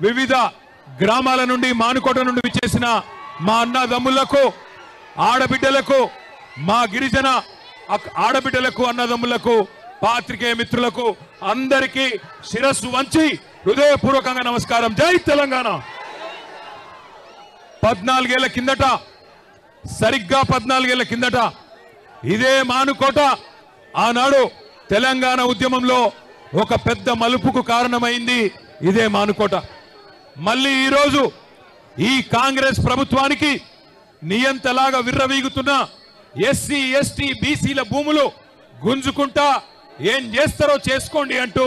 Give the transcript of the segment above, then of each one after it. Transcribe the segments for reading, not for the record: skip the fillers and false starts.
వివిధ గ్రామాల నుండి మానుకోట నుండి విచ్చేసిన మా అన్నదమ్ములకు ఆడబిడ్డలకు మా గిరిజన ఆడబిడ్డలకు అన్నదమ్ములకు పాత్రికేయ మిత్రులకు అందరికీ శిరస్సు వంచి హృదయపూర్వకంగా నమస్కారం. జై తెలంగాణ. 14 ఏళ్ల కిందట, సరిగ్గా 14 ఏళ్ల కిందట ఇదే మానుకోట ఆనాడు తెలంగాణ ఉద్యమంలో ఒక పెద్ద మలుపుకు కారణమైంది. ఇదే మానుకోట. మళ్ళీ ఈరోజు ఈ కాంగ్రెస్ ప్రభుత్వానికి నియంతలాగా విర్రవీగుతున్న ఎస్సీ ఎస్టీ బీసీల భూములు గుంజుకుంటా ఏం చేస్తారో చేసుకోండి అంటూ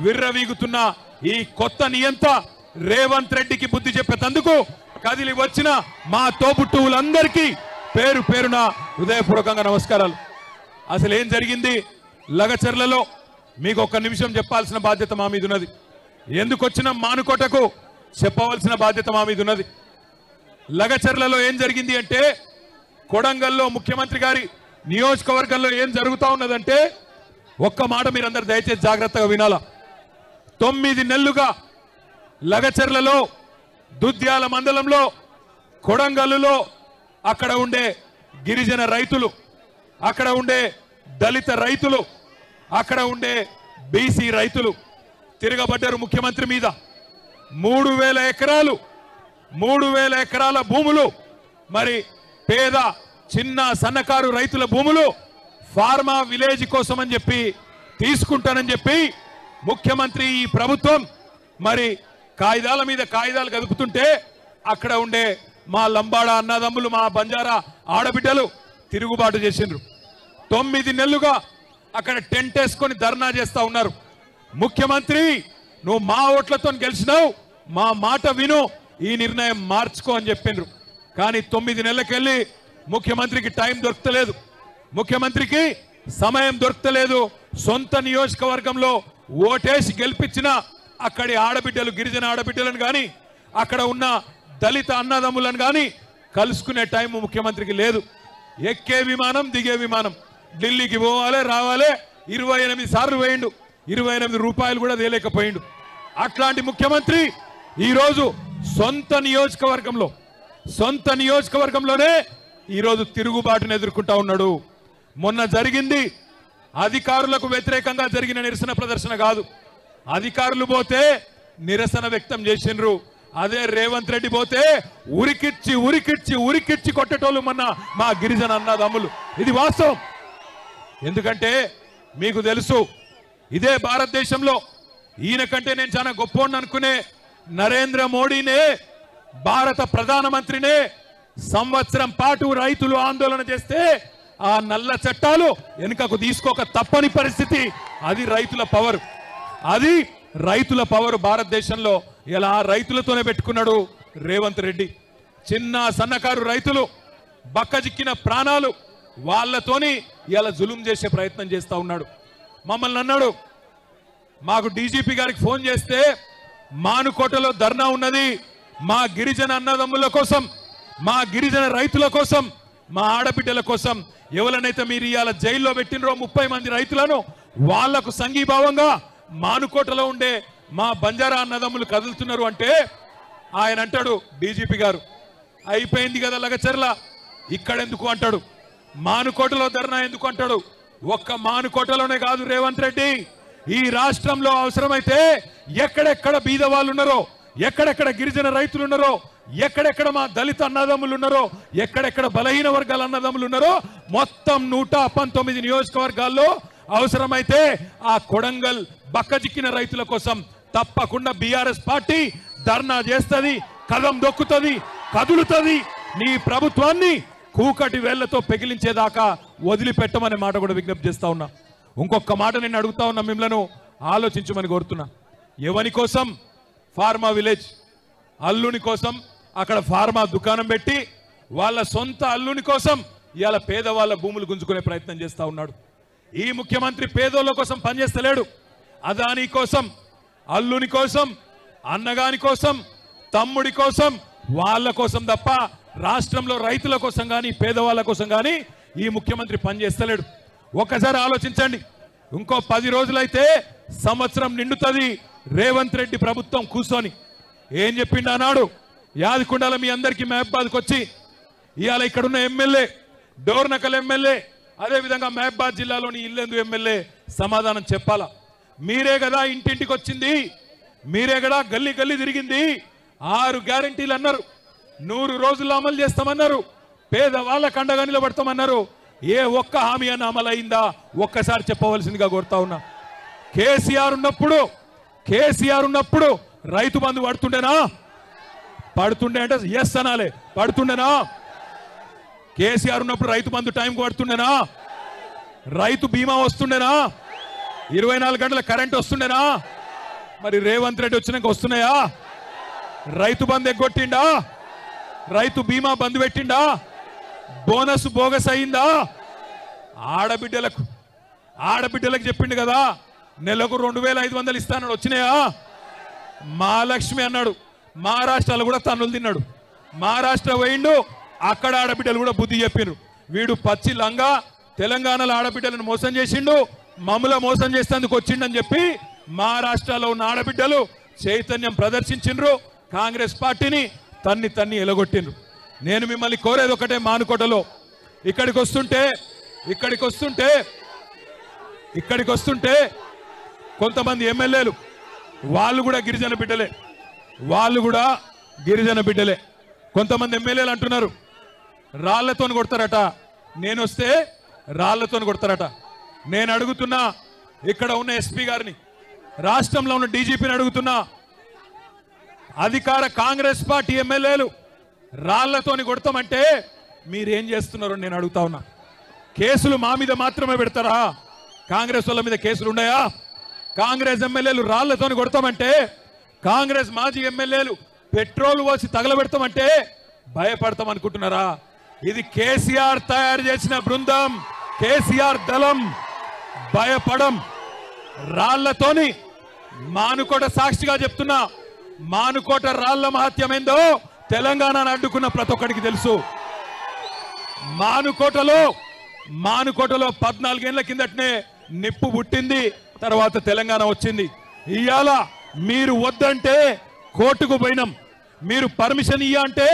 విర్రవీగుతున్న ఈ కొత్త నియంత రేవంత్ రెడ్డికి బుద్ధి చెప్పేందుకు కదిలి వచ్చిన మా తోబుట్టువులందరికీ పేరు పేరున హృదయపూర్వకంగా నమస్కారాలు. అసలు ఏం జరిగింది లగచర్లలో మీకు ఒక్క నిమిషం చెప్పాల్సిన బాధ్యత మా మీద ఉన్నది. ఎందుకు వచ్చిన మానుకోటకు చెప్పవలసిన బాధ్యత మా మీద ఉన్నది. లగచర్లలో ఏం జరిగింది అంటే, కొడంగల్లో ముఖ్యమంత్రి గారి నియోజకవర్గంలో ఏం జరుగుతా ఉన్నదంటే, ఒక్క మాట మీరందరూ దయచేసి జాగ్రత్తగా వినాలా. 9 నెలలుగా లగచర్లలో, దుద్యాల మండలంలో, కొడంగల్లులో అక్కడ ఉండే గిరిజన రైతులు, అక్కడ ఉండే దళిత రైతులు, అక్కడ ఉండే బీసీ రైతులు తిరగబడ్డారు ముఖ్యమంత్రి మీద. 3,000 ఎకరాల భూములు, మరి పేద చిన్న సన్నకారు రైతుల భూములు ఫార్మా విలేజ్ కోసం అని చెప్పి తీసుకుంటానని చెప్పి ముఖ్యమంత్రి ఈ ప్రభుత్వం మరి కాగితాల మీద కాగితాలు కదుపుతుంటే, అక్కడ ఉండే మా లంబాడ అన్నదమ్ములు, మా బంజారా ఆడబిడ్డలు తిరుగుబాటు చేసిండ్రు. 9 నెలలుగా అక్కడ టెంట్ వేసుకొని ధర్నా చేస్తా ఉన్నారు. ముఖ్యమంత్రి, నువ్వు మా ఓట్లతో గెలిచినావు, మా మాట విను, ఈ నిర్ణయం మార్చుకో అని చెప్పిండ్రు. కానీ 9 నెలలకెళ్ళి ముఖ్యమంత్రికి టైం దొరకలేదు, ముఖ్యమంత్రికి సమయం దొరకలేదు. సొంత నియోజకవర్గంలో ఓటేసి గెలిపించిన అక్కడి ఆడబిడ్డలు, గిరిజన ఆడబిడ్డలను కానీ, అక్కడ ఉన్న దళిత అన్నదమ్ములను కానీ కలుసుకునే టైం ముఖ్యమంత్రికి లేదు. ఎక్కే విమానం, దిగే విమానం, ఢిల్లీకి పోవాలి రావాలి 28 సార్లు వేయండు, 28 రూపాయలు కూడా తేలేకపోయిండు. అట్లాంటి ముఖ్యమంత్రి ఈరోజు సొంత నియోజకవర్గంలోనే ఈరోజు తిరుగుబాటును ఎదుర్కొంటా ఉన్నాడు. మొన్న జరిగింది అధికారులకు వ్యతిరేకంగా జరిగిన నిరసన ప్రదర్శన కాదు. అధికారులు పోతే నిరసన వ్యక్తం చేసిండ్రు. అదే రేవంత్ రెడ్డి పోతే ఉరికిచ్చి కొట్టేటోళ్ళు మొన్న మా గిరిజన అన్నదమ్ములు. ఇది వాస్తవం. ఎందుకంటే మీకు తెలుసు, ఇదే భారతదేశంలో ఈయన కంటే నేను చాలా గొప్పవాడిని అనుకునే నరేంద్ర మోడీనే, భారత ప్రధానమంత్రినే సంవత్సరం పాటు రైతులు ఆందోళన చేస్తే ఆ నల్ల చట్టాలు వెనుకకు తీసుకోక తప్పని పరిస్థితి. అది రైతుల పవర్ భారతదేశంలో. ఇలా రైతులతోనే పెట్టుకున్నాడు రేవంత్ రెడ్డి. చిన్న సన్నకారు రైతులు బక్కజిక్కిన ప్రాణాలు, వాళ్ళతోని ఇలా జులుం చేసే ప్రయత్నం చేస్తా ఉన్నాడు. మమ్మల్ని అన్నాడు, మాకు డీజీపీ గారికి ఫోన్ చేస్తే మానుకోటలో ధర్నా ఉన్నది, మా గిరిజన అన్నదమ్ముల కోసం, మా గిరిజన రైతుల కోసం, మా ఆడబిడ్డల కోసం, ఎవరినైతే మీరు ఇవాళ జైల్లో పెట్టినరో 30 మంది రైతులను, వాళ్లకు సంఘీభావంగా మానుకోటలో ఉండే మా బంజారా అన్నదమ్ములు కదులుతున్నారు అంటే, ఆయన అంటాడు డీజీపీ గారు, అయిపోయింది కదా లగచర్ల, ఇక్కడెందుకు అంటాడు, మానుకోటలో ధర్నా ఎందుకు అంటాడు. ఒక్క మానుకోటలోనే కాదు రేవంత్ రెడ్డి, ఈ రాష్ట్రంలో అవసరమైతే ఎక్కడెక్కడ బీద వాళ్ళు ఉన్నారో, ఎక్కడెక్కడ గిరిజన రైతులు ఉన్నారో, ఎక్కడెక్కడ మా దళిత అన్నదమ్ములు ఉన్నారో, ఎక్కడెక్కడ బలహీన వర్గాల అన్నదమ్ములు ఉన్నారో, మొత్తం 119 నియోజకవర్గాల్లో అవసరమైతే ఆ కొడంగల్ బక్కజిక్కిన రైతుల కోసం తప్పకుండా బీఆర్ఎస్ పార్టీ ధర్నా చేస్తుంది, కదం దొక్కుతుంది, కదులుతుంది. నీ ప్రభుత్వాన్ని కూకటి వేళ్లతో పెగిలించేదాకా వదిలిపెట్టమనే మాట కూడా విజ్ఞప్తి చేస్తా ఉన్నా. ఇంకొక మాట నేను అడుగుతా ఉన్నా, మిమ్మల్ని ఆలోచించమని కోరుతున్నా. ఎవరి కోసం? ఫార్మా విలేజ్ అల్లుని కోసం అక్కడ ఫార్మా దుకాణం పెట్టి వాళ్ళ సొంత అల్లుని కోసం ఇవాళ పేదవాళ్ళ భూములు గుంజుకునే ప్రయత్నం చేస్తా ఉన్నాడు. ఈ ముఖ్యమంత్రి పేదోళ్ళ కోసం పనిచేస్తలేడు. అదాని కోసం, అల్లుని కోసం, అన్నగాని కోసం, తమ్ముడి కోసం, వాళ్ళ కోసం తప్ప రాష్ట్రంలో రైతుల కోసం కానీ పేదవాళ్ళ కోసం కానీ ఈ ముఖ్యమంత్రి పనిచేస్తలేడు. ఒకసారి ఆలోచించండి. ఇంకో 10 రోజులైతే సంవత్సరం నిండుతుంది రేవంత్ రెడ్డి ప్రభుత్వం కూర్చొని. ఏం చెప్పిండు అన్నాడు యాదకుండాల మీ అందరికీ మహబాద్కి వచ్చి ఇవాళ ఇక్కడున్న ఎమ్మెల్యే డోర్నకల్ ఎమ్మెల్యే అదేవిధంగా మహబాద్ జిల్లాలోని ఇల్లెందు ఎమ్మెల్యే సమాధానం చెప్పాలా మీరే కదా ఇంటింటికి వచ్చింది మీరే కదా గల్లీ గల్లీ తిరిగింది 6 గ్యారెంటీలు అన్నారు 100 రోజుల్లో అమలు చేస్తామన్నారు పేదవాళ్ళకు అండగా నిలబడతామన్నారు ఏ ఒక్క హామీ అన్న అమలైందా ఒక్కసారి చెప్పవలసిందిగా కోరుతా ఉన్నా కేసీఆర్ ఉన్నప్పుడు రైతు బంధు పడుతుండే అంటే ఎస్ అనాలే పడుతుండేనా కేసీఆర్ ఉన్నప్పుడు రైతు బంధు టైంకి పడుతుండేనా రైతు బీమా వస్తుండేనా 24 గంటల కరెంట్ వస్తుండేనా మరి రేవంత్ రెడ్డి వచ్చినాక వస్తున్నాయా రైతు బంధు ఎగ్గొట్టిండా రైతు బీమా బంధు పెట్టిండా బోనస్ బోగస్ అయిందా ఆడబిడ్డలకు చెప్పిండు కదా నెలకు 2500 ఇస్తానని వచ్చినాయా మహాలక్ష్మి అన్నాడు మహారాష్ట్రలో కూడా తన్నులు తిన్నాడు మహారాష్ట్ర పోయిండు అక్కడ ఆడబిడ్డలు కూడా బుద్ధి చెప్పిరు వీడు పచ్చి లంగా తెలంగాణలో ఆడబిడ్డలను మోసం చేసిండు మమ్మల మోసం చేసేందుకు వచ్చిండని చెప్పి మహారాష్ట్రలో ఉన్న ఆడబిడ్డలు చైతన్యం ప్రదర్శించిండ్రు కాంగ్రెస్ పార్టీని తన్ని ఎలగొట్టిండ్రు నేను మిమ్మల్ని కోరేది ఒకటే మానుకోటలో ఇక్కడికి వస్తుంటే కొంతమంది ఎమ్మెల్యేలు వాళ్ళు కూడా గిరిజన బిడ్డలే కొంతమంది ఎమ్మెల్యేలు అంటున్నారు రాళ్లతో కొడతారట నేను వస్తే రాళ్లతో కొడతారట నేను అడుగుతున్నా ఇక్కడ ఉన్న ఎస్పీ గారిని రాష్ట్రంలో ఉన్న డీజీపీని అడుగుతున్నా అధికార కాంగ్రెస్ పార్టీ ఎమ్మెల్యేలు రాళ్లతోని కొడతామంటే మీరేం చేస్తున్నారో నేను అడుగుతా ఉన్నా కేసులు మా మీద మాత్రమే పెడతారా కాంగ్రెస్ వాళ్ళ మీద కేసులు ఉన్నాయా కాంగ్రెస్ ఎమ్మెల్యేలు రాళ్లతోని కొడతామంటే కాంగ్రెస్ మాజీ ఎమ్మెల్యేలు పెట్రోల్ పోసి తగలబెడతామంటే భయపడతాం అనుకుంటున్నారా ఇది కేసీఆర్ తయారు చేసిన బృందం కేసీఆర్ దళం భయపడం రాళ్లతోని మానుకోట సాక్షిగా చెప్తున్నా మానుకోట రాళ్ల మహత్యమేందో తెలంగాణను అడ్డుకున్న ప్రతి ఒక్కడికి తెలుసు మానుకోటలో 14 ఏళ్ల కిందటనే నిప్పు పుట్టింది తర్వాత తెలంగాణ వచ్చింది ఇయాల మీరు వద్దంటే కోర్టుకు పోయినాం మీరు పర్మిషన్ ఇయ్య అంటే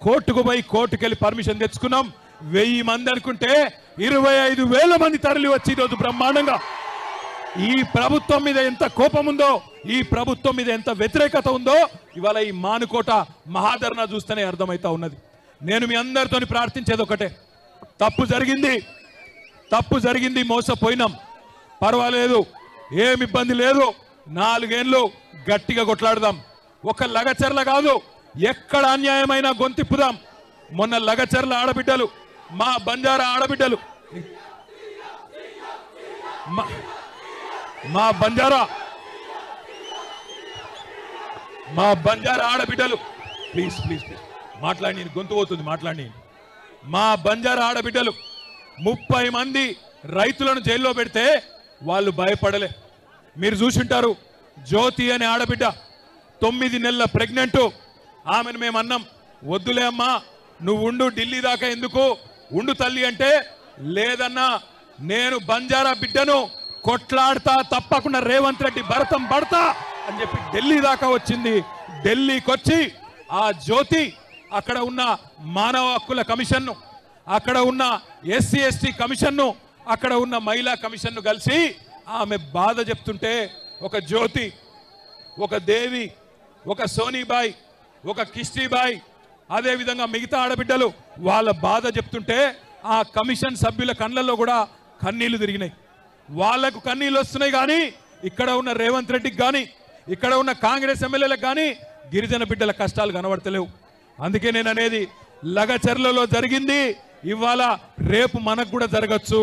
కోర్టుకు పోయి కోర్టుకెళ్ళి పర్మిషన్ తెచ్చుకున్నాం 1000 మంది అనుకుంటే 25,000 మంది తరలి వచ్చి ఈరోజు బ్రహ్మాండంగా ఈ ప్రభుత్వం మీద ఎంత కోపం ఉందో ఈ ప్రభుత్వం మీద ఎంత వ్యతిరేకత ఉందో ఇవాళ ఈ మానుకోట మహాధరణ చూస్తేనే అర్థమైతా ఉన్నది నేను మీ అందరితోని ప్రార్థించేది ఒకటే తప్పు జరిగింది మోసపోయినాం పర్వాలేదు ఏమి ఇబ్బంది లేదు 4 ఏళ్ళు గట్టిగా కొట్లాడదాం ఒక లగచర్ల కాదు ఎక్కడ అన్యాయమైన గొంతిప్పుదాం మొన్న లగచర్ల ఆడబిడ్డలు మా బంజారా ఆడబిడ్డలు మా బంజారా ఆడబిడ్డలు ప్లీజ్ మాట్లాడి గొంతు పోతుంది మాట్లాడి మా బంజారా ఆడబిడ్డలు 30 మంది రైతులను జైల్లో పెడితే వాళ్ళు భయపడలే మీరు చూసింటారు జ్యోతి అనే ఆడబిడ్డ 9 నెలల ప్రెగ్నెంట్ ఆమెను మేము అన్నాం వద్దులే అమ్మా నువ్వు ఉండు ఢిల్లీ దాకా ఎందుకు ఉండు తల్లి అంటే లేదన్నా నేను బంజారా బిడ్డను కొట్లాడతా తప్పకుండా రేవంత్ రెడ్డి భరతం పడతా అని చెప్పి ఢిల్లీ దాకా వచ్చింది ఢిల్లీకి వచ్చి ఆ జ్యోతి అక్కడ ఉన్న మానవ హక్కుల కమిషన్ను అక్కడ ఉన్న ఎస్సీ ఎస్టీ కమిషన్ను అక్కడ ఉన్న మహిళా కమిషన్ను కలిసి ఆమె బాధ చెప్తుంటే ఒక జ్యోతి ఒక దేవి ఒక సోనీబాయ్ ఒక కిష్టీబాయ్ అదేవిధంగా మిగతా ఆడబిడ్డలు వాళ్ళ బాధ చెప్తుంటే ఆ కమిషన్ సభ్యుల కళ్ళల్లో కూడా కన్నీళ్లు తిరిగినాయి వాళ్లకు కన్నీళ్ళు వస్తున్నాయి కానీ ఇక్కడ ఉన్న రేవంత్ రెడ్డికి కానీ ఇక్కడ ఉన్న కాంగ్రెస్ ఎమ్మెల్యేలకు కానీ గిరిజన బిడ్డల కష్టాలు కనబడతలేవు అందుకే నేను అనేది లగచర్లలో జరిగింది ఇవాళ రేపు మనకు కూడా జరగచ్చు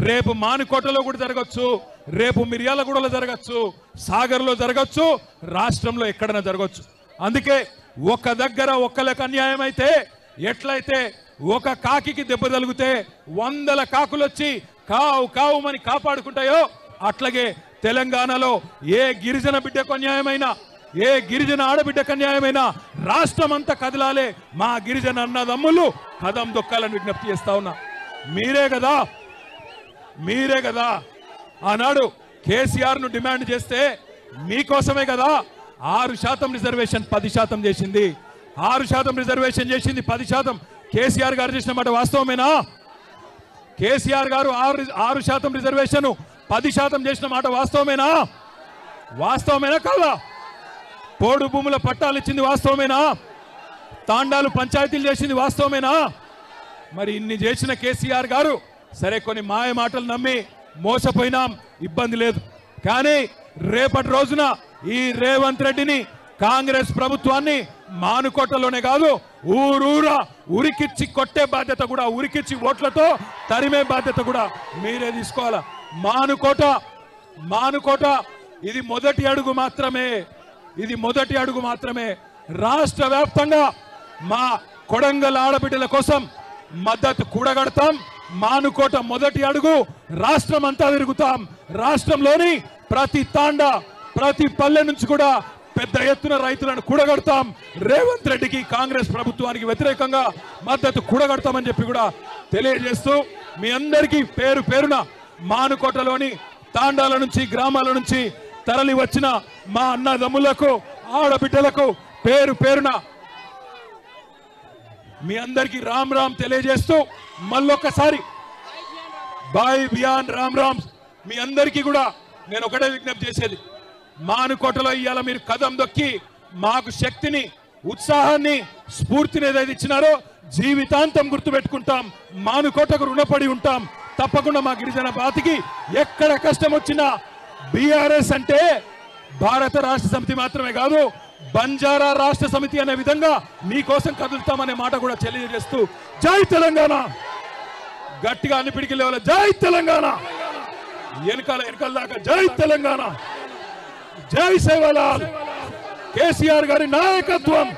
రేపు మానుకోటలో కూడా జరగచ్చు రేపు మిర్యాలగూడలో జరగచ్చు సాగర్లో జరగచ్చు రాష్ట్రంలో ఎక్కడైనా జరగచ్చు అందుకే ఒక దగ్గర ఒక్కలకు అన్యాయం అయితే ఎట్లయితే ఒక కాకికి దెబ్బ తగిలితే 100 కాకులు వచ్చి కావుమని కాపాడుకుంటాయో అట్లాగే తెలంగాణలో ఏ గిరిజన బిడ్డకు అన్యాయమైనా ఏ గిరిజన ఆడబిడ్డకు అన్యాయమైనా రాష్ట్రం అంతా కదలాలే మా గిరిజన అన్నదమ్ములు కదం దొక్కాలని విజ్ఞప్తి చేస్తా ఉన్నా మీరే కదా ఆనాడు కేసీఆర్ ను డిమాండ్ చేస్తే మీకోసమే కదా 6% రిజర్వేషన్ 10% చేసింది. 6% రిజర్వేషన్ చేసింది, 10% కేసీఆర్ గారు చేసిన మాట వాస్తవమేనా? కేసీఆర్ గారు 6% రిజర్వేషన్ 10% చేసిన మాట వాస్తవమేనా? వాస్తవమేనా కాదా? పోడు భూముల పట్టాలు ఇచ్చింది వాస్తవమేనా? తాండాలు పంచాయతీలు చేసింది వాస్తవమేనా? మరి ఇన్ని చేసిన కేసీఆర్ గారు సరే కొన్ని మాయ మాటలు నమ్మి మోసపోయినాం, ఇబ్బంది లేదు. కానీ రేపటి రోజున ఈ రేవంత్ రెడ్డిని కాంగ్రెస్ ప్రభుత్వాన్ని మానుకోటలోనే కాదు ఊరూరా ఉరికిచ్చి కొట్టే బాధ్యత కూడా, ఉరికిచ్చి ఓట్లతో తరిమే బాధ్యత కూడా మీరే తీసుకోవాలా. మానుకోట ఇది మొదటి అడుగు మాత్రమే, ఇది మొదటి అడుగు మాత్రమే. రాష్ట్ర వ్యాప్తంగా మా కొడంగల్ ఆడబిడ్డల కోసం మద్దతు కూడగడతాం. మానుకోట మొదటి అడుగు, రాష్ట్రం అంతా తిరుగుతాం. రాష్ట్రంలోని ప్రతి తాండా ప్రతి పల్లె నుంచి కూడా పెద్ద ఎత్తున రైతులను కూడగడతాం. రేవంత్ రెడ్డికి కాంగ్రెస్ ప్రభుత్వానికి వ్యతిరేకంగా మద్దతు కూడగడతామని చెప్పి కూడా తెలియజేస్తూ మీ అందరికీ పేరు పేరున మానుకోటలోని తాండాల నుంచి గ్రామాల నుంచి తరలి వచ్చిన మా అన్నదమ్ములకు ఆడబిడ్డలకు పేరు పేరున మీ అందరికీ రామ్ రామ్ తెలియజేస్తూ మళ్ళొక్కసారి బాయ్ బియాన్ రామ్ రామ్. మీ అందరికీ కూడా నేను ఒకటే విజ్ఞప్తి చేసేది, మానుకోటలో ఇవాళ మీరు కదం దొక్కి మాకు శక్తిని ఉత్సాహాన్ని స్ఫూర్తిని ఏదైతే ఇచ్చినారో జీవితాంతం గుర్తుపెట్టుకుంటాం. మానుకోటకు రుణపడి ఉంటాం. తప్పకుండా మా గిరిజన బాతికి ఎక్కడ కష్టం వచ్చినా బీఆర్ఎస్ అంటే భారత రాష్ట్ర సమితి మాత్రమే కాదు, బంజారా రాష్ట్ర సమితి అనే విధంగా మీకోసం కదులుతామనే మాట కూడా తెలియజేస్తూ జై తెలంగాణ గట్టిగా అన్ని పిడికి లేవాలి. జై తెలంగాణ, వెనకాల దాకా జై తెలంగాణ, జై సేవలాల్, కేసీఆర్ గారి నాయకత్వం.